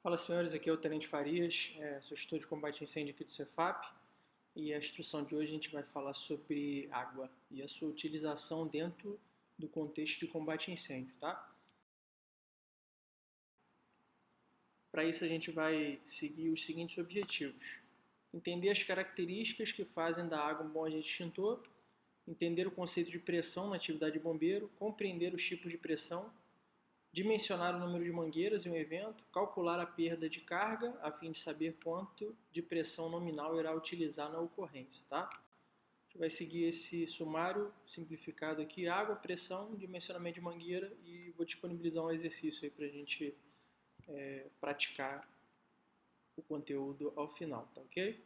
Fala senhores, aqui é o Tenente Farias, sou instrutor de combate a incêndio aqui do Cefap e a instrução de hoje a gente vai falar sobre água e a sua utilização dentro do contexto de combate a incêndio, tá? Para isso a gente vai seguir os seguintes objetivos: entender as características que fazem da água um bom agente extintor, entender o conceito de pressão na atividade de bombeiro, compreender os tipos de pressão, dimensionar o número de mangueiras em um evento, calcular a perda de carga, a fim de saber quanto de pressão nominal irá utilizar na ocorrência, tá? A gente vai seguir esse sumário simplificado aqui: água, pressão, dimensionamento de mangueira, e vou disponibilizar um exercício aí para a gente praticar o conteúdo ao final, tá ok?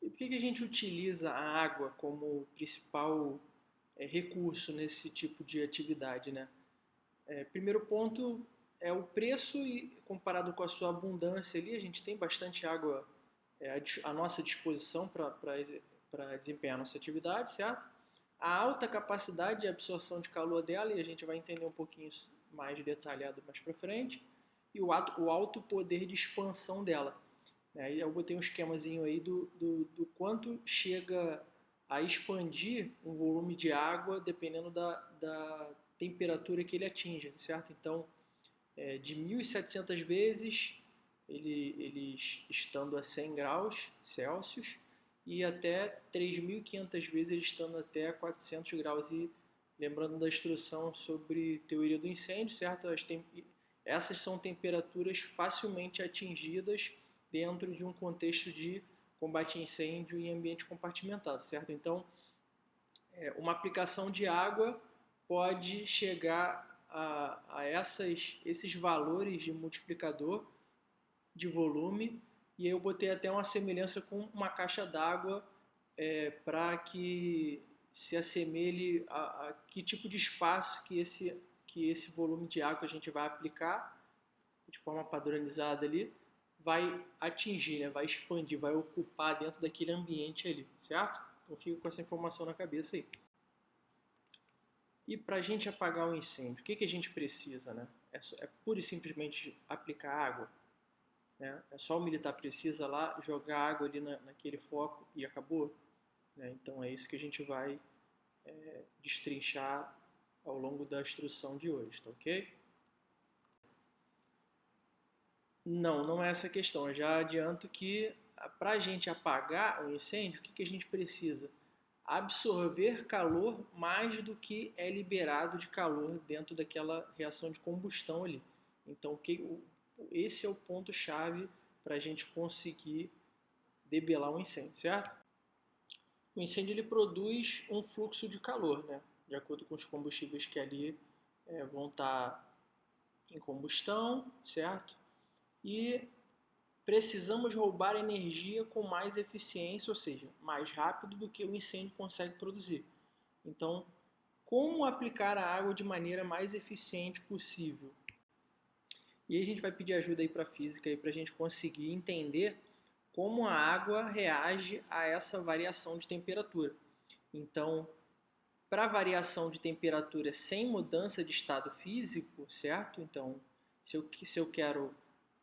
E por que a gente utiliza a água como principal recurso nesse tipo de atividade, né? Primeiro ponto é o preço, e comparado com a sua abundância ali, a gente tem bastante água à nossa disposição para desempenhar a nossa atividade, certo? A alta capacidade de absorção de calor dela, e a gente vai entender um pouquinho mais detalhado mais para frente, e o alto poder de expansão dela. Aí eu botei um esquemazinho aí do quanto chega a expandir um volume de água dependendo da temperatura que ele atinge, certo? Então, de 1.700 vezes, eles estando a 100 graus Celsius, e até 3.500 vezes eles estando até 400 graus. E lembrando da instrução sobre teoria do incêndio, certo? Essas são temperaturas facilmente atingidas dentro de um contexto de combate a incêndio em ambiente compartimentado, certo? Então, uma aplicação de água pode chegar a esses valores de multiplicador de volume, e aí eu botei até uma semelhança com uma caixa d'água para que se assemelhe a que tipo de espaço que esse volume de água que a gente vai aplicar de forma padronizada ali vai atingir, né? Vai expandir, vai ocupar dentro daquele ambiente ali, certo? Então fica com essa informação na cabeça aí. E para a gente apagar um incêndio, o que a gente precisa, né? É pura e simplesmente aplicar água, né? É só o militar precisa lá jogar água ali naquele foco e acabou, né? Então é isso que a gente vai destrinchar ao longo da instrução de hoje, tá ok? Não, não é essa a questão. Eu já adianto que para a gente apagar um incêndio, o que a gente precisa? Absorver calor mais do que é liberado de calor dentro daquela reação de combustão ali. Então, esse é o ponto-chave para a gente conseguir debelar um incêndio, certo? O incêndio ele produz um fluxo de calor, né? De acordo com os combustíveis que ali vão estar em combustão, certo? E precisamos roubar energia com mais eficiência, ou seja, mais rápido do que o incêndio consegue produzir. Então, como aplicar a água de maneira mais eficiente possível? E aí a gente vai pedir ajuda aí para a física para a gente conseguir entender como a água reage a essa variação de temperatura. Então, para variação de temperatura sem mudança de estado físico, certo? Então, se eu quero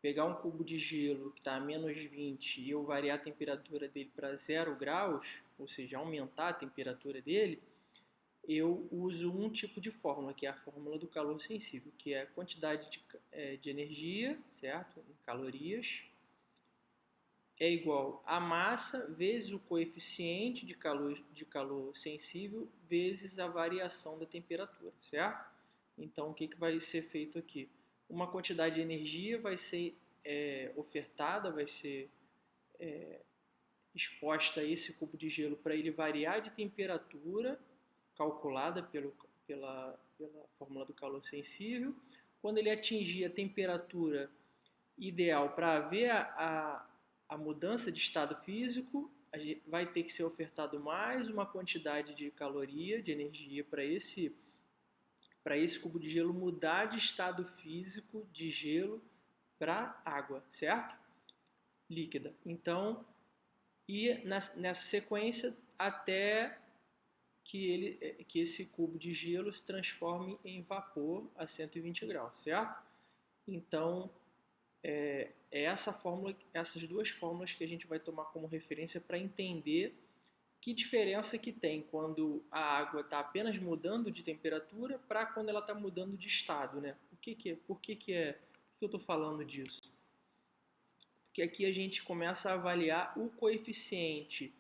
pegar um cubo de gelo que está a -20 e eu variar a temperatura dele para 0 graus, ou seja, aumentar a temperatura dele, eu uso um tipo de fórmula, que é a fórmula do calor sensível, que é a quantidade de energia, certo? Em calorias, é igual a massa vezes o coeficiente de calor sensível vezes a variação da temperatura, certo? Então, o que vai ser feito aqui? Uma quantidade de energia vai ser ofertada, vai ser exposta a esse cubo de gelo para ele variar de temperatura, calculada pela fórmula do calor sensível. Quando ele atingir a temperatura ideal para haver a mudança de estado físico, vai ter que ser ofertado mais uma quantidade de caloria, de energia para esse cubo de gelo mudar de estado físico de gelo para água, certo? Líquida. Então, e nessa sequência até que esse cubo de gelo se transforme em vapor a 120 graus, certo? Então, essas duas fórmulas que a gente vai tomar como referência para entender que diferença que tem quando a água está apenas mudando de temperatura para quando ela está mudando de estado, né? Por que eu estou falando disso? Porque aqui a gente começa a avaliar o coeficiente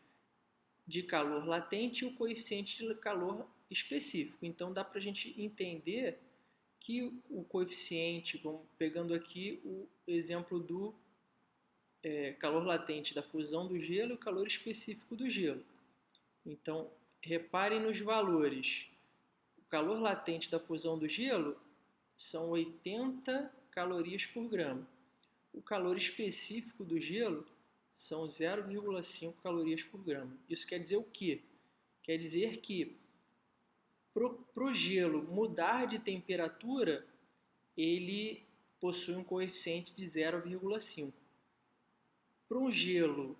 de calor latente e o coeficiente de calor específico. Então dá para a gente entender que o coeficiente, pegando aqui o exemplo do calor latente da fusão do gelo e o calor específico do gelo. Então, reparem nos valores. O calor latente da fusão do gelo são 80 calorias por grama. O calor específico do gelo são 0,5 calorias por grama. Isso quer dizer o quê? Quer dizer que para o gelo mudar de temperatura, ele possui um coeficiente de 0,5. Para um gelo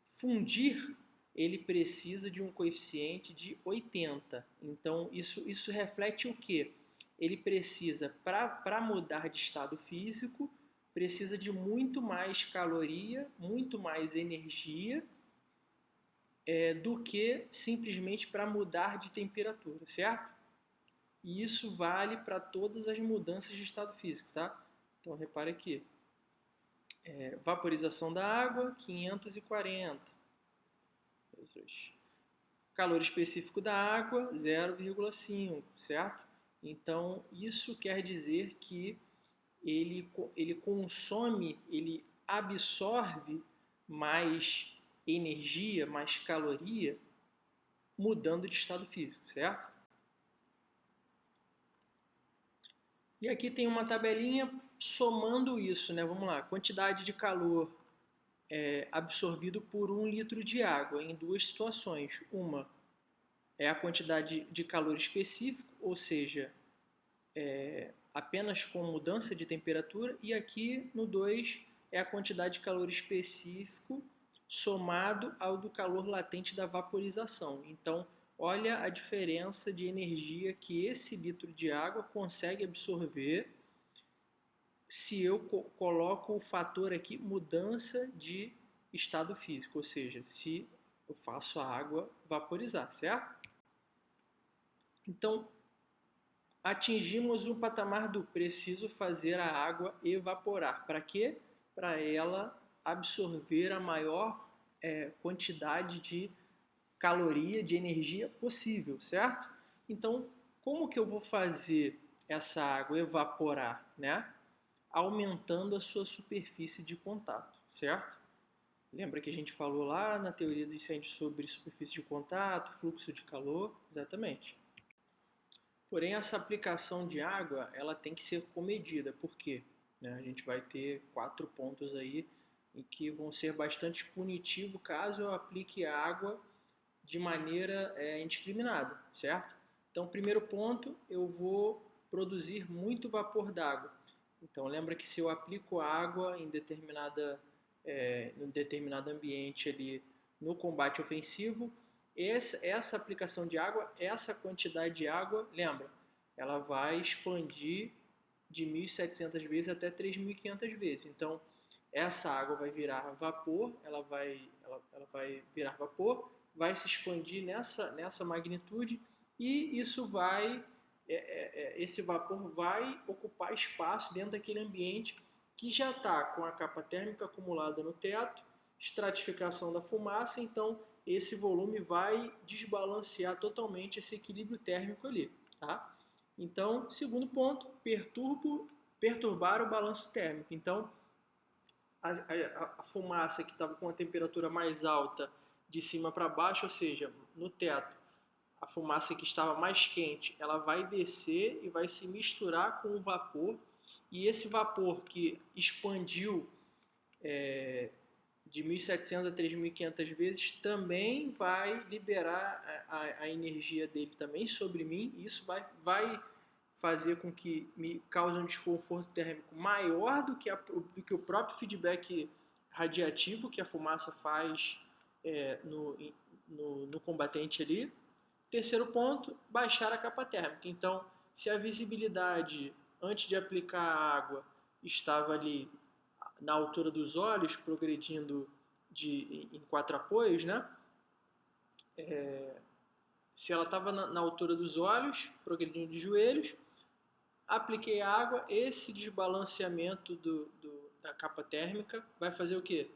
fundir, ele precisa de um coeficiente de 80. Então, isso reflete o quê? Ele precisa, para mudar de estado físico, precisa de muito mais caloria, muito mais energia do que simplesmente para mudar de temperatura, certo? E isso vale para todas as mudanças de estado físico, tá? Então, repare aqui. Vaporização da água, 540. Calor específico da água, 0,5, certo? Então, isso quer dizer que ele consome, ele absorve mais energia, mais caloria, mudando de estado físico, certo? E aqui tem uma tabelinha somando isso, né? Vamos lá, quantidade de calor absorvido por 1 litro de água em duas situações. Uma é a quantidade de calor específico, ou seja, apenas com mudança de temperatura, e aqui no 2 é a quantidade de calor específico somado ao do calor latente da vaporização. Então, olha a diferença de energia que esse litro de água consegue absorver se eu coloco o fator aqui mudança de estado físico, ou seja, se eu faço a água vaporizar, certo? Então, atingimos o patamar do preciso fazer a água evaporar. Para quê? Para ela absorver a maior quantidade de caloria, de energia possível, certo? Então, como que eu vou fazer essa água evaporar, né? Aumentando a sua superfície de contato, certo? Lembra que a gente falou lá na teoria do incêndio sobre superfície de contato, fluxo de calor? Exatamente. Porém, essa aplicação de água, ela tem que ser comedida. Por quê? A gente vai ter 4 pontos aí em que vão ser bastante punitivos caso eu aplique água de maneira indiscriminada, certo? Então, primeiro ponto, eu vou produzir muito vapor d'água. Então, lembra que se eu aplico água em um determinado ambiente ali no combate ofensivo, essa aplicação de água, essa quantidade de água, lembra, ela vai expandir de 1.700 vezes até 3.500 vezes. Então, essa água vai virar vapor, ela vai virar vapor, vai se expandir nessa magnitude e isso esse vapor vai ocupar espaço dentro daquele ambiente que já está com a capa térmica acumulada no teto, estratificação da fumaça, então esse volume vai desbalancear totalmente esse equilíbrio térmico ali, tá? Então, segundo ponto, perturbar o balanço térmico. Então, a fumaça que estava com a temperatura mais alta de cima para baixo, ou seja, no teto, a fumaça que estava mais quente, ela vai descer e vai se misturar com o vapor, e esse vapor que expandiu de 1.700 a 3.500 vezes também vai liberar a energia dele também sobre mim, e isso vai fazer com que me cause um desconforto térmico maior do que o próprio feedback radiativo que a fumaça faz no combatente ali. Terceiro ponto, baixar a capa térmica. Então, se a visibilidade antes de aplicar a água estava ali na altura dos olhos, progredindo em 4 apoios, né? Se ela estava na altura dos olhos, progredindo de joelhos, apliquei a água, esse desbalanceamento da capa térmica vai fazer o quê?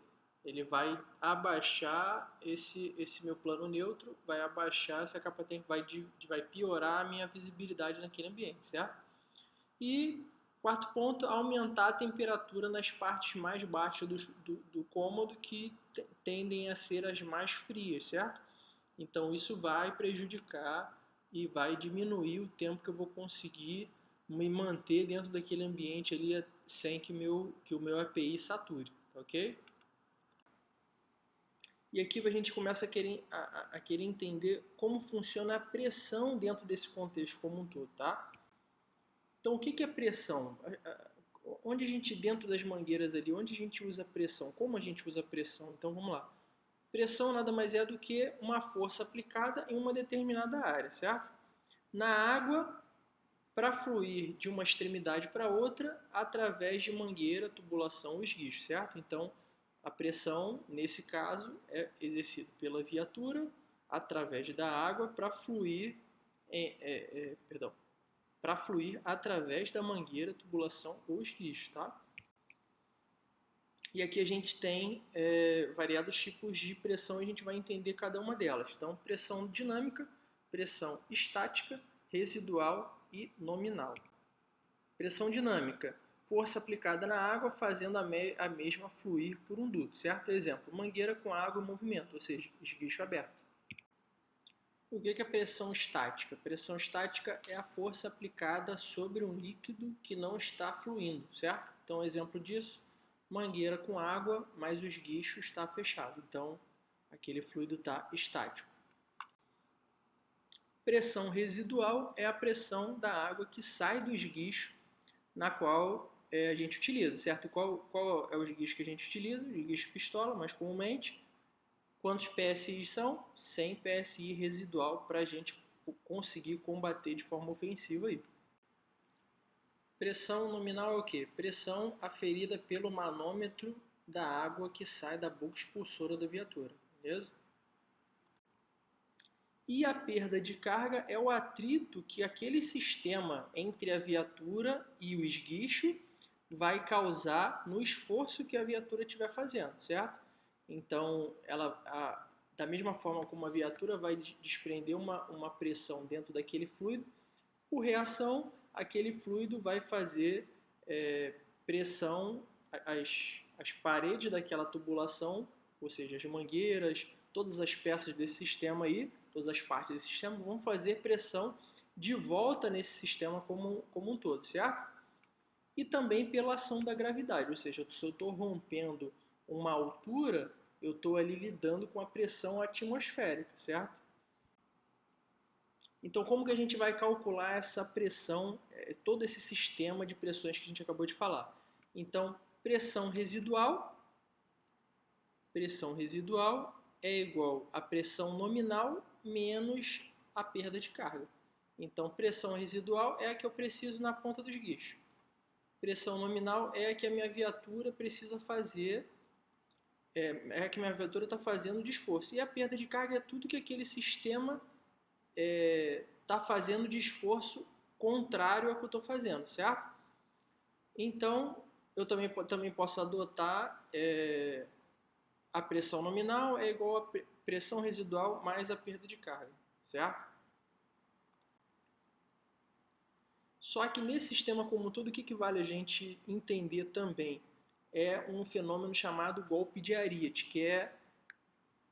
Ele vai abaixar esse meu plano neutro, vai abaixar essa capa térmica, vai piorar a minha visibilidade naquele ambiente, certo? E quarto ponto, aumentar a temperatura nas partes mais baixas do cômodo, que tendem a ser as mais frias, certo? Então isso vai prejudicar e vai diminuir o tempo que eu vou conseguir me manter dentro daquele ambiente ali sem que o meu API sature, ok? E aqui a gente começa a querer entender como funciona a pressão dentro desse contexto como um todo, tá? Então, o que é pressão? Onde a gente, dentro das mangueiras ali, onde a gente usa pressão? Como a gente usa pressão? Então, vamos lá. Pressão nada mais é do que uma força aplicada em uma determinada área, certo? Na água, para fluir de uma extremidade para outra, através de mangueira, tubulação ou esguicho, certo? Então, a pressão, nesse caso, é exercida pela viatura através da água para fluir, através da mangueira, tubulação ou esguicho, tá? E aqui a gente tem variados tipos de pressão e a gente vai entender cada uma delas. Então, pressão dinâmica, pressão estática, residual e nominal. Pressão dinâmica, força aplicada na água fazendo a mesma fluir por um duto, certo? Exemplo, mangueira com água em movimento, ou seja, esguicho aberto. O que é pressão estática? Pressão estática é a força aplicada sobre um líquido que não está fluindo, certo? Então, exemplo disso, mangueira com água, mas o esguicho está fechado. Então, aquele fluido está estático. Pressão residual é a pressão da água que sai do esguicho na qual a gente utiliza, certo? Qual é o esguicho que a gente utiliza? O esguicho pistola, mais comumente. Quantos PSI são? 100 PSI residual para a gente conseguir combater de forma ofensiva aí. Pressão nominal é o quê? Pressão aferida pelo manômetro da água que sai da boca expulsora da viatura, beleza? E a perda de carga é o atrito que aquele sistema entre a viatura e o esguicho vai causar no esforço que a viatura estiver fazendo, certo? Então, da mesma forma como a viatura vai desprender uma pressão dentro daquele fluido, por reação, aquele fluido vai fazer pressão, as paredes daquela tubulação, ou seja, as mangueiras, todas as peças desse sistema aí, todas as partes desse sistema vão fazer pressão de volta nesse sistema como um todo, certo? E também pela ação da gravidade, ou seja, se eu estou rompendo uma altura, eu estou ali lidando com a pressão atmosférica, certo? Então, como que a gente vai calcular essa pressão, todo esse sistema de pressões que a gente acabou de falar? Então, pressão residual é igual a pressão nominal menos a perda de carga. Então, pressão residual é a que eu preciso na ponta do esguicho. Pressão nominal é a que a minha viatura precisa fazer, é a que a minha viatura está fazendo de esforço. E a perda de carga é tudo que aquele sistema está fazendo de esforço contrário ao que eu estou fazendo, certo? Então, eu também posso adotar a pressão nominal é igual a pressão residual mais a perda de carga, certo? Só que nesse sistema como um todo, o que vale a gente entender também é um fenômeno chamado golpe de Ariete,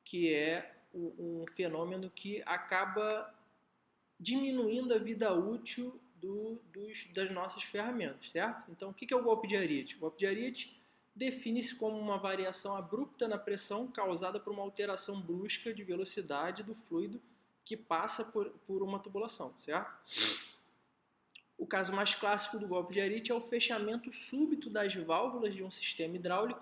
que é um fenômeno que acaba diminuindo a vida útil das nossas ferramentas, certo? Então, o que é o golpe de Ariete? O golpe de Ariete define-se como uma variação abrupta na pressão causada por uma alteração brusca de velocidade do fluido que passa por uma tubulação, certo? O caso mais clássico do golpe de Ariete é o fechamento súbito das válvulas de um sistema hidráulico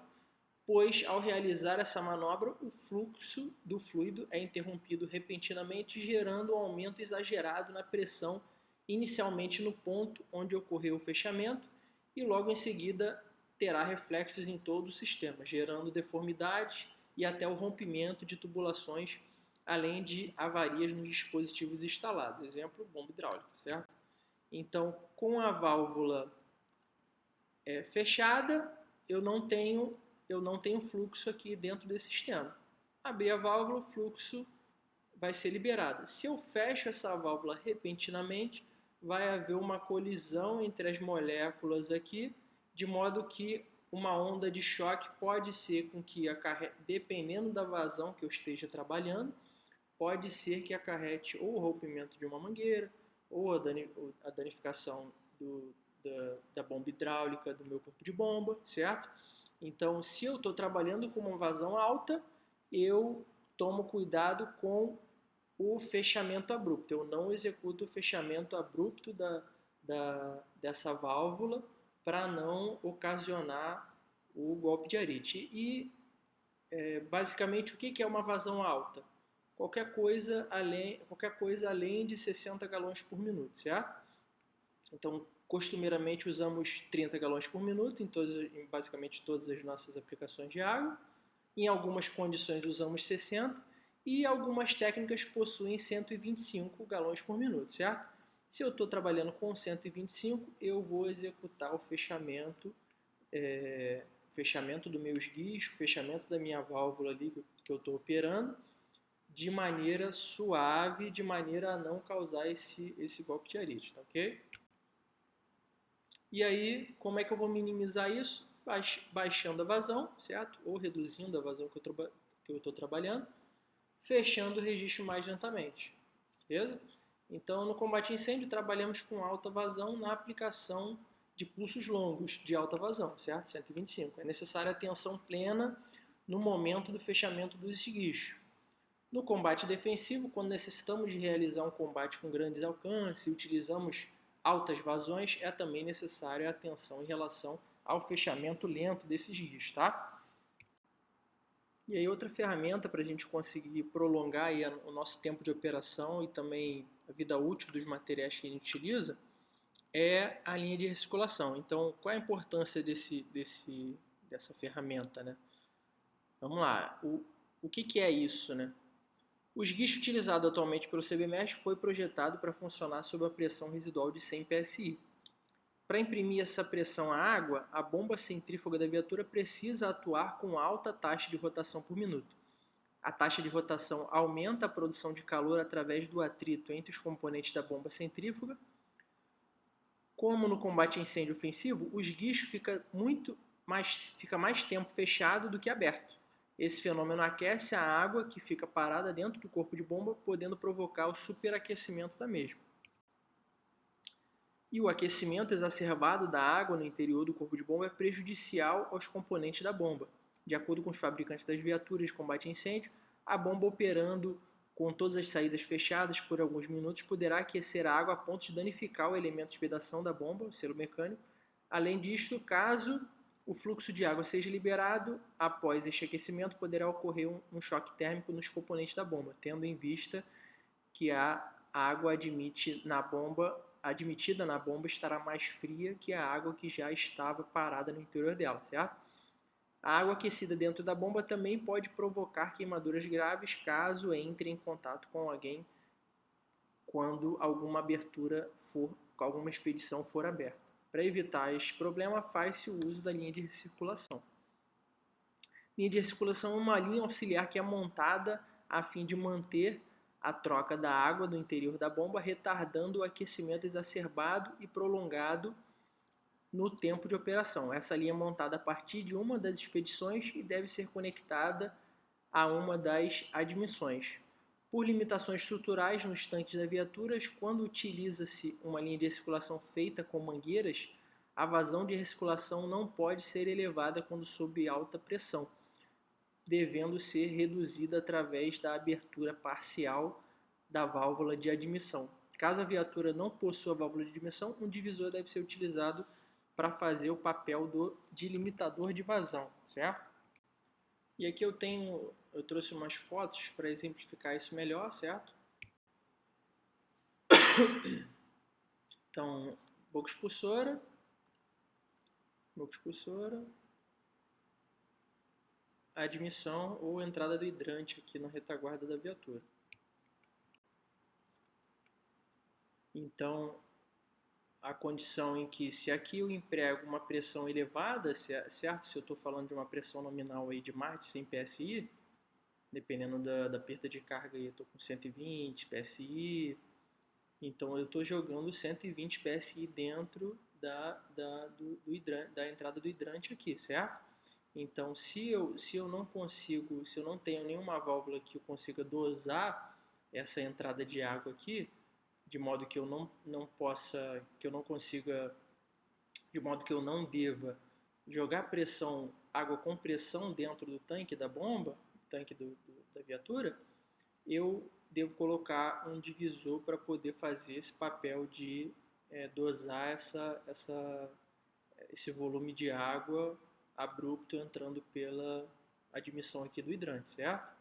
pois ao realizar essa manobra, o fluxo do fluido é interrompido repentinamente, gerando um aumento exagerado na pressão, inicialmente no ponto onde ocorreu o fechamento, e logo em seguida terá reflexos em todo o sistema, gerando deformidades e até o rompimento de tubulações, além de avarias nos dispositivos instalados. Exemplo, bomba hidráulica, certo? Então, com a válvula fechada, eu não tenho fluxo aqui dentro desse sistema. Abrir a válvula, o fluxo vai ser liberado. Se eu fecho essa válvula repentinamente, vai haver uma colisão entre as moléculas aqui, de modo que uma onda de choque pode ser com que dependendo da vazão que eu esteja trabalhando, pode ser que acarrete ou o rompimento de uma mangueira, ou a danificação da bomba hidráulica do meu corpo de bomba, certo? Então, se eu estou trabalhando com uma vazão alta, eu tomo cuidado com o fechamento abrupto. Eu não executo o fechamento abrupto dessa válvula para não ocasionar o golpe de arite. E, basicamente, o que é uma vazão alta? Qualquer coisa além de 60 galões por minuto, certo? Então, costumeiramente usamos 30 galões por minuto em basicamente todas as nossas aplicações de água. Em algumas condições usamos 60 e algumas técnicas possuem 125 galões por minuto, certo? Se eu estou trabalhando com 125, eu vou executar o fechamento do meu esguicho, fechamento da minha válvula ali que eu estou operando, de maneira suave, de maneira a não causar esse golpe de arite, tá ok? E aí, como é que eu vou minimizar isso? Baixando a vazão, certo? Ou reduzindo a vazão que eu estou trabalhando, fechando o registro mais lentamente, beleza? Então, no combate a incêndio, trabalhamos com alta vazão na aplicação de pulsos longos de alta vazão, certo? 125. É necessária atenção plena no momento do fechamento do esguicho. No combate defensivo, quando necessitamos de realizar um combate com grandes alcances e utilizamos altas vazões, é também necessária atenção em relação ao fechamento lento desses guichos, tá? E aí outra ferramenta para a gente conseguir prolongar aí o nosso tempo de operação e também a vida útil dos materiais que a gente utiliza é a linha de recirculação. Então, qual é a importância dessa ferramenta, né? Vamos lá, o que é isso, né? O esguicho utilizado atualmente pelo CBMES foi projetado para funcionar sob a pressão residual de 100 psi. Para imprimir essa pressão à água, a bomba centrífuga da viatura precisa atuar com alta taxa de rotação por minuto. A taxa de rotação aumenta a produção de calor através do atrito entre os componentes da bomba centrífuga. Como no combate a incêndio ofensivo, o esguicho fica mais tempo fechado do que aberto. Esse fenômeno aquece a água que fica parada dentro do corpo de bomba, podendo provocar o superaquecimento da mesma. E o aquecimento exacerbado da água no interior do corpo de bomba é prejudicial aos componentes da bomba. De acordo com os fabricantes das viaturas de combate a incêndio, a bomba operando com todas as saídas fechadas por alguns minutos poderá aquecer a água a ponto de danificar o elemento de vedação da bomba, o selo mecânico. Além disto, caso o fluxo de água seja liberado, após este aquecimento poderá ocorrer um choque térmico nos componentes da bomba, tendo em vista que a água admitida na bomba estará mais fria que a água que já estava parada no interior dela, certo? A água aquecida dentro da bomba também pode provocar queimaduras graves caso entre em contato com alguém quando alguma expedição for aberta. Para evitar este problema, faz-se o uso da linha de recirculação. Linha de recirculação é uma linha auxiliar que é montada a fim de manter a troca da água do interior da bomba, retardando o aquecimento exacerbado e prolongado no tempo de operação. Essa linha é montada a partir de uma das expedições e deve ser conectada a uma das admissões. Por limitações estruturais nos tanques das viaturas, quando utiliza-se uma linha de recirculação feita com mangueiras, a vazão de recirculação não pode ser elevada quando sob alta pressão, devendo ser reduzida através da abertura parcial da válvula de admissão. Caso a viatura não possua válvula de admissão, um divisor deve ser utilizado para fazer o papel de limitador de vazão, certo? E aqui eu trouxe umas fotos para exemplificar isso melhor, certo? Então, boca expulsora, admissão ou entrada do hidrante aqui na retaguarda da viatura. Então, a condição em que, se aqui eu emprego uma pressão elevada, certo? Se eu estou falando de uma pressão nominal aí de mais de 100 PSI, dependendo da perda de carga, eu estou com 120 PSI, então eu estou jogando 120 PSI dentro da entrada do hidrante aqui, certo? Então, se eu não consigo, se eu não tenho nenhuma válvula que eu consiga dosar essa entrada de água aqui, de modo que eu não possa, que eu não consiga, de modo que eu não deva jogar pressão, água com pressão dentro do tanque da bomba, tanque da viatura, eu devo colocar um divisor para poder fazer esse papel de dosar esse volume de água abrupto entrando pela admissão aqui do hidrante, certo?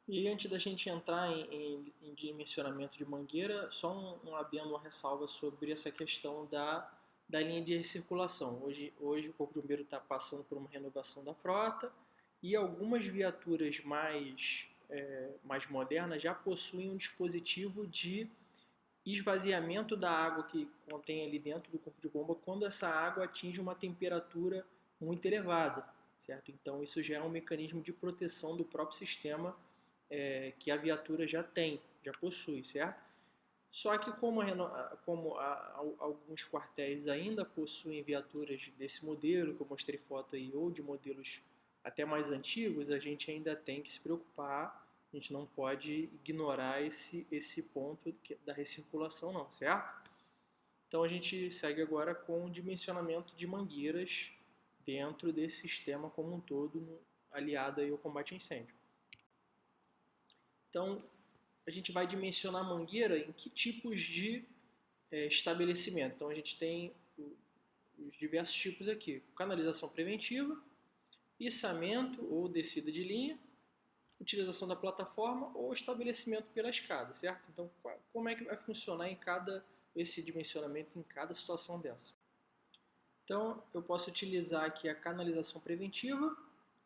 E antes da gente entrar em dimensionamento de mangueira, só um adendo, uma ressalva sobre essa questão da linha de recirculação. Hoje o Corpo de Bombeiro está passando por uma renovação da frota e algumas viaturas mais modernas já possuem um dispositivo de esvaziamento da água que contém ali dentro do corpo de bomba quando essa água atinge uma temperatura muito elevada, certo? Então isso já é um mecanismo de proteção do próprio sistema que a viatura já possui, certo? Só que como alguns quartéis ainda possuem viaturas desse modelo, que eu mostrei foto aí, ou de modelos até mais antigos, a gente ainda tem que se preocupar, a gente não pode ignorar esse ponto da recirculação não, certo? Então a gente segue agora com o dimensionamento de mangueiras dentro desse sistema como um todo, aliado aí ao combate a incêndio. Então, a gente vai dimensionar a mangueira em que tipos de estabelecimento. Então, a gente tem os diversos tipos aqui. Canalização preventiva, içamento ou descida de linha, utilização da plataforma ou estabelecimento pela escada, certo? Então, como é que vai funcionar esse dimensionamento em cada situação dessa? Então, eu posso utilizar aqui a canalização preventiva.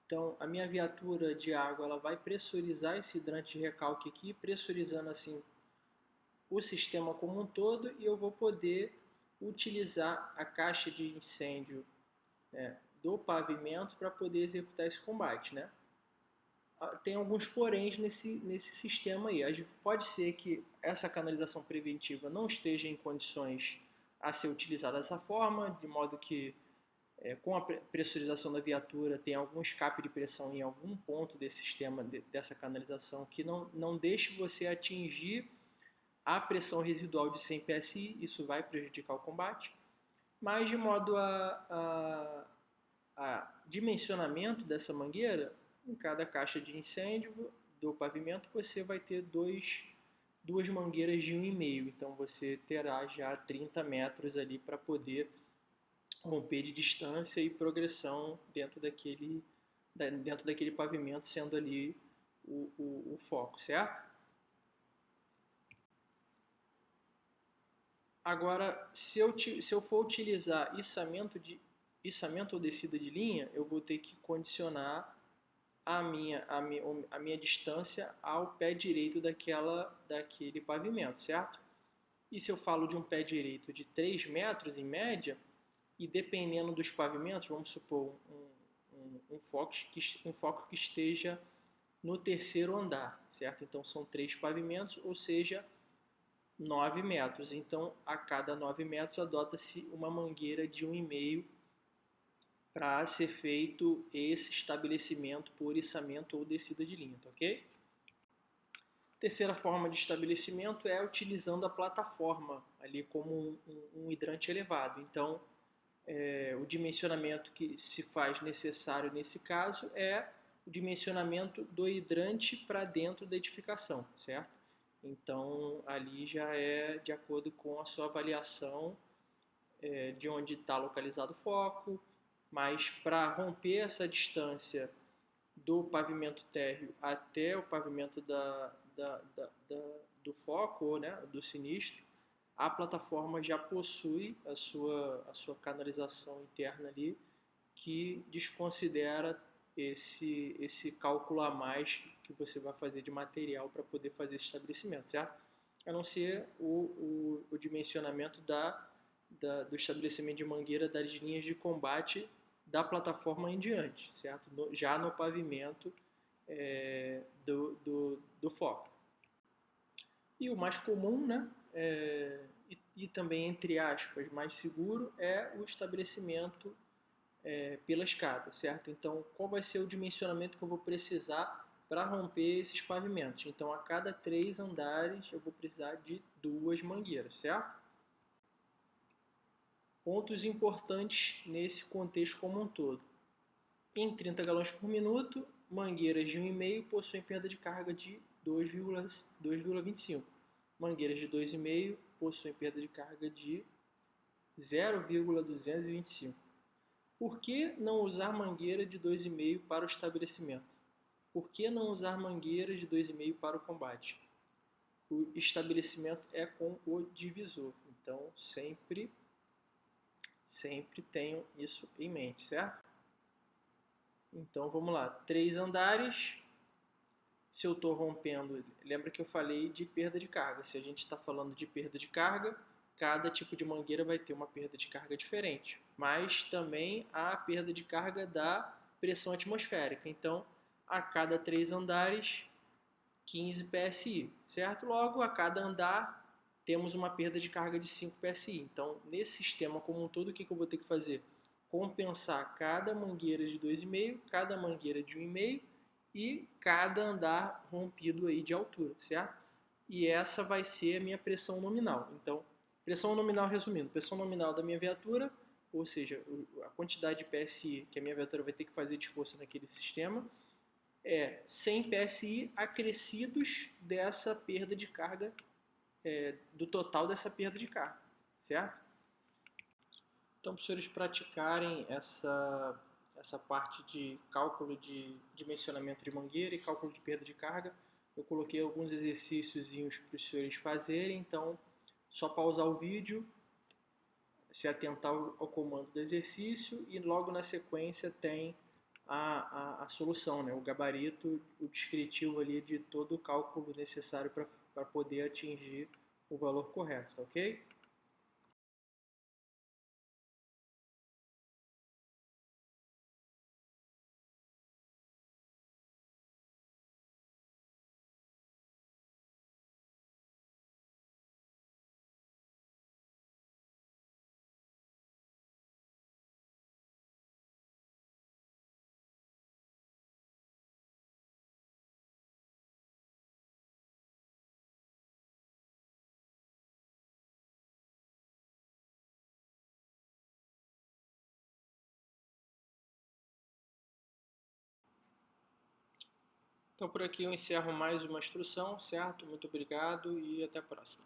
Então, a minha viatura de água ela vai pressurizar esse hidrante de recalque aqui, pressurizando assim o sistema como um todo, e eu vou poder utilizar a caixa de incêndio do pavimento para poder executar esse combate, né? Tem alguns poréns nesse sistema aí. Pode ser que essa canalização preventiva não esteja em condições a ser utilizada dessa forma, de modo que com a pressurização da viatura tem algum escape de pressão em algum ponto desse sistema, dessa canalização, que não deixe você atingir a pressão residual de 100 PSI, isso vai prejudicar o combate. Mas de modo a dimensionamento dessa mangueira, em cada caixa de incêndio do pavimento você vai ter duas mangueiras de 1,5, então você terá já 30 metros ali para poder romper de distância e progressão dentro daquele pavimento, sendo ali o foco, certo? Agora, se eu for utilizar içamento ou descida de linha, eu vou ter que condicionar a minha distância ao pé direito daquele pavimento, certo? E se eu falo de um pé direito de 3 metros em média, e dependendo dos pavimentos, vamos supor um foco que esteja no terceiro andar, certo? Então são 3 pavimentos, ou seja, 9 metros. Então a cada 9 metros adota-se uma mangueira de 1,5 para ser feito esse estabelecimento por içamento ou descida de linha, tá ok? Terceira forma de estabelecimento é utilizando a plataforma ali como um hidrante elevado. Então, o dimensionamento que se faz necessário nesse caso é o dimensionamento do hidrante para dentro da edificação, certo? Então, ali já é de acordo com a sua avaliação de onde está localizado o foco, mas para romper essa distância do pavimento térreo até o pavimento do foco, né, do sinistro, a plataforma já possui a sua canalização interna ali, que desconsidera esse cálculo a mais que você vai fazer de material para poder fazer esse estabelecimento, certo? A não ser o dimensionamento do estabelecimento de mangueira das linhas de combate da plataforma em diante, certo? Já no pavimento do foco. E o mais comum, né, e também, entre aspas, mais seguro, é o estabelecimento pela escada, certo? Então, qual vai ser o dimensionamento que eu vou precisar para romper esses pavimentos? Então, a cada 3 andares, eu vou precisar de 2 mangueiras, certo? Pontos importantes nesse contexto como um todo. Em 30 galões por minuto, mangueiras de 1,5 possuem perda de carga de 2,25. Mangueiras de 2,5 possuem perda de carga de 0,225. Por que não usar mangueira de 2,5 para o estabelecimento? Por que não usar mangueiras de 2,5 para o combate? O estabelecimento é com o divisor, então sempre tenham isso em mente, certo? Então vamos lá, 3 andares. Se eu estou rompendo, lembra que eu falei de perda de carga. Se a gente está falando de perda de carga, cada tipo de mangueira vai ter uma perda de carga diferente. Mas também há a perda de carga da pressão atmosférica. Então, a cada 3 andares, 15 PSI, certo? Logo, a cada andar, temos uma perda de carga de 5 PSI. Então, nesse sistema como um todo, o que eu vou ter que fazer? Compensar cada mangueira de 2,5, cada mangueira de 1,5 e cada andar rompido aí de altura, certo? E essa vai ser a minha pressão nominal. Então, pressão nominal, resumindo, pressão nominal da minha viatura, ou seja, a quantidade de PSI que a minha viatura vai ter que fazer de esforço naquele sistema, é 100 PSI acrescidos dessa perda de carga, do total dessa perda de carga, certo? Então, para os senhores praticarem essa parte de cálculo de dimensionamento de mangueira e cálculo de perda de carga, eu coloquei alguns exercícios para os senhores fazerem, então só pausar o vídeo, se atentar ao comando do exercício e logo na sequência tem a solução, né? O gabarito, o descritivo ali de todo o cálculo necessário para poder atingir o valor correto, tá ok? Então por aqui eu encerro mais uma instrução, certo? Muito obrigado e até a próxima.